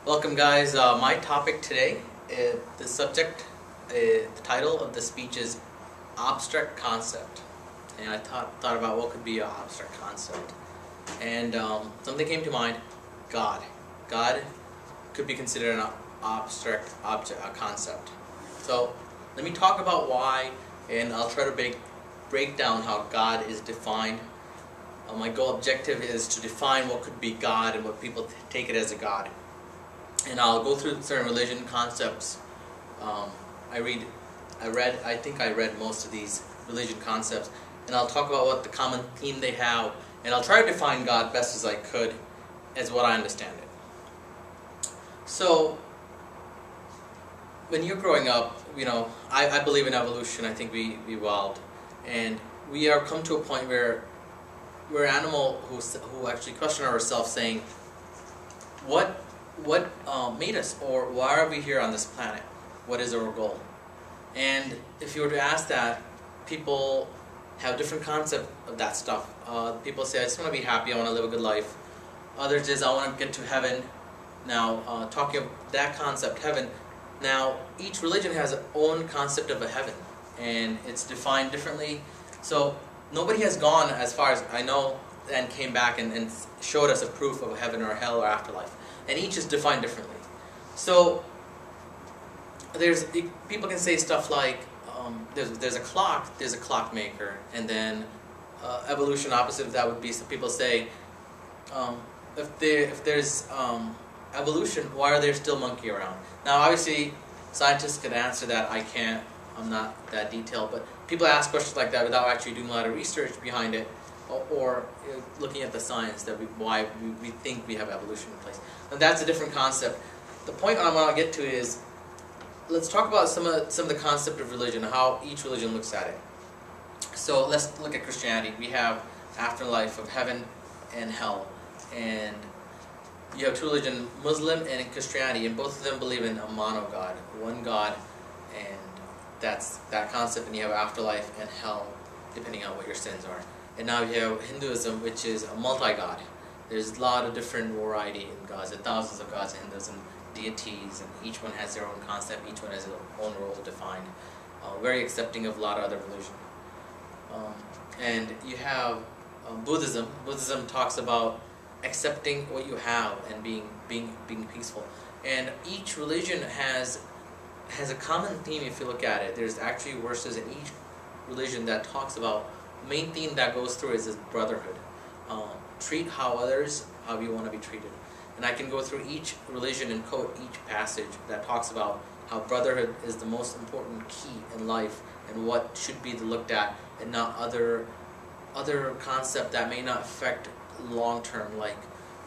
Welcome, guys. My topic today, the subject, the title of the speech is abstract concept. And I thought about what could be an abstract concept. And something came to mind, God. God could be considered an abstract concept. So let me talk about why, and I'll try to break down how God is defined. My objective is to define what could be God and what people take it as a God. And I'll go through certain religion concepts. I think I read most of these religion concepts, and I'll talk about what the common theme they have, and I'll try to define God best as I could, as what I understand it. So, when you're growing up, I believe in evolution. I think we evolved, and we are come to a point where we're an animal who actually question ourselves, saying, what made us, or why are we here on this planet? What is our goal? And if you were to ask that, people have different concept of that stuff. People say, I just want to be happy, I want to live a good life. Others is, I want to get to heaven. Now, talking of that concept, heaven, now each religion has its own concept of a heaven, and it's defined differently. So nobody has gone, as far as I know, and came back and showed us a proof of a heaven or a hell or afterlife. And each is defined differently. So people can say stuff like there's a clockmaker, and then evolution opposite of that would be, some people say if there's evolution, why are there still monkey around? Now obviously scientists could answer that. I can't. I'm not that detailed, but people ask questions like that without actually doing a lot of research behind it, or looking at the science that why we think we have evolution in place. And that's a different concept. The point I want to get to is, let's talk about some of the concept of religion, how each religion looks at it. So let's look at Christianity. We have afterlife of heaven and hell, and you have two religions, Muslim and Christianity, and both of them believe in a mono God, one God, and that's that concept. And you have afterlife and hell, depending on what your sins are. And now you have Hinduism, which is a multi-God. There's a lot of different variety in gods, and thousands of gods in Hinduism, deities, and each one has their own concept, each one has their own role defined. Very accepting of a lot of other religion. And you have Buddhism. Buddhism talks about accepting what you have and being peaceful. And each religion has a common theme. If you look at it, there's actually verses in each religion that talks about, the main theme that goes through is this brotherhood. Treat how you want to be treated. And I can go through each religion and quote each passage that talks about how brotherhood is the most important key in life, and what should be looked at, and not other concept that may not affect long term, like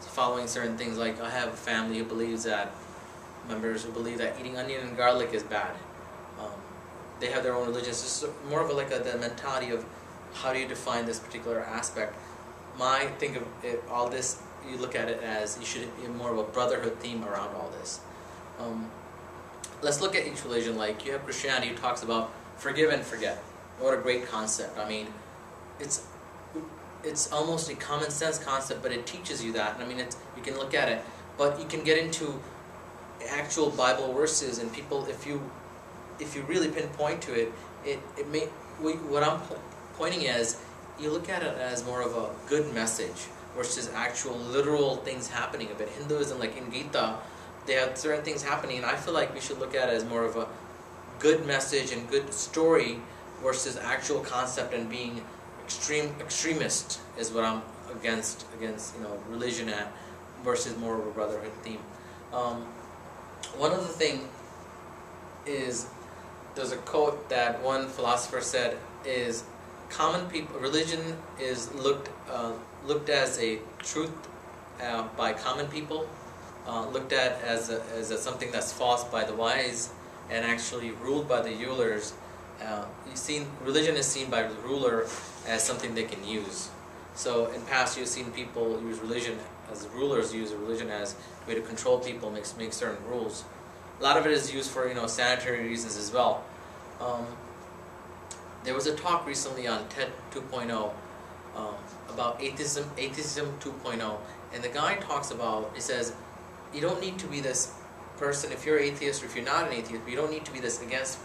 following certain things. Like, I have a family who believes that, members who believe that eating onion and garlic is bad. They have their own religion. It's just more of the mentality of, how do you define this particular aspect? Think of it, all this, you look at it as, you should be more of a brotherhood theme around all this. Let's look at each religion. Like, you have Christianity, who talks about forgive and forget. What a great concept. I mean, it's almost a common sense concept, but it teaches you that. And I mean, you can look at it, but you can get into actual Bible verses, and people, if you really pinpoint to it, what I'm pointing is, you look at it as more of a good message versus actual literal things happening a bit. Hinduism, like in Gita, they have certain things happening, and I feel like we should look at it as more of a good message and good story versus actual concept, and being extremist is what I'm against religion versus more of a brotherhood theme. One other thing is, there's a quote that one philosopher said is, common people, religion is looked as a truth by common people, looked at as something that's false by the wise, and actually ruled by the rulers. Religion is seen by the ruler as something they can use. So in past, you've seen people use religion, as rulers use religion as a way to control people, make certain rules. A lot of it is used for sanitary reasons as well. There was a talk recently on TED 2.0 about atheism 2.0, and the guy talks about, he says, you don't need to be this person, if you're atheist or if you're not an atheist, you don't need to be this against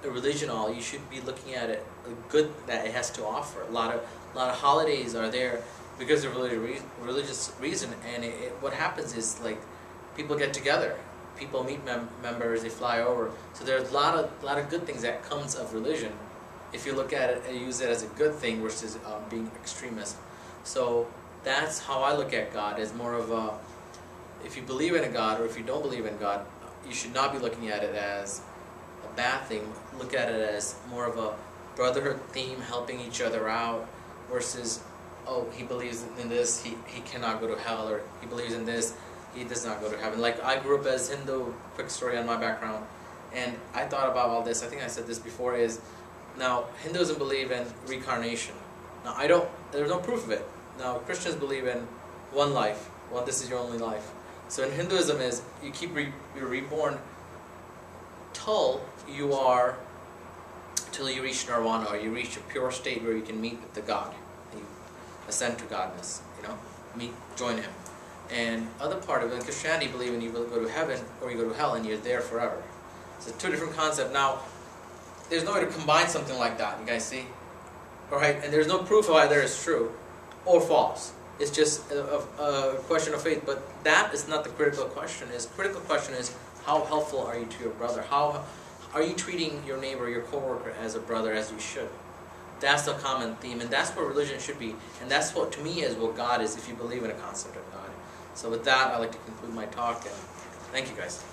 a religion all. You should be looking at it, the good that it has to offer. A lot of holidays are there because of religious reason, and what happens is, like, people get together, people meet members, they fly over. So there's a lot of good things that comes of religion if you look at it and use it as a good thing versus being extremist. So that's how I look at God, as more of a, if you believe in a God or if you don't believe in God, you should not be looking at it as a bad thing. Look at it as more of a brotherhood theme, helping each other out, versus, oh, he believes in this, he cannot go to hell, or he believes in this, he does not go to heaven. Like, I grew up as Hindu, quick story on my background, and I thought about all this. I think I said this before, is, now, Hinduism believe in reincarnation. Now, there's no proof of it. Now, Christians believe in one life. Well, this is your only life. So in Hinduism is, you keep you're reborn till you reach nirvana, or you reach a pure state where you can meet with the God. You ascend to godness, join him. And other part of it, in Christianity, believe in you will go to heaven or you go to hell and you're there forever. So two different concepts. Now, there's no way to combine something like that, you guys see? Alright, and there's no proof of either is true or false. It's just a question of faith, but that is not the critical question. The critical question is, how helpful are you to your brother? How are you treating your neighbor, your coworker, as a brother, as you should? That's the common theme, and that's what religion should be. And that's what, to me, is what God is, if you believe in a concept of God. So with that, I'd like to conclude my talk, and thank you guys.